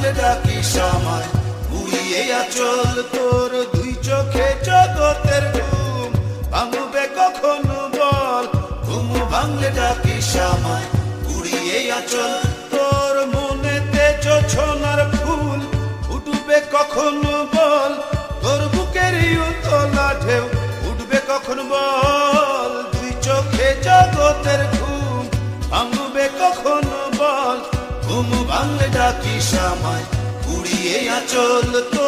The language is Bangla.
ভাঙলে ডাকি সামায় উড়িয়ে আচল তোর দুই চোখে জগতের ঘুম ভাঙবে কখন বল ঘুম ভাঙলে ডাকি সামায় উড়িয়ে আচল তোর মনেতে জোছনার ফুল উঠবে কখন বল তোর বুকের উতলা ঢেউ উঠবে কখন বল দুই চোখে জগতের ঘুম ভাঙবে কখন বল ঘুম ভাঙলে ডাকি সামায় উড়িয়ে আচল তো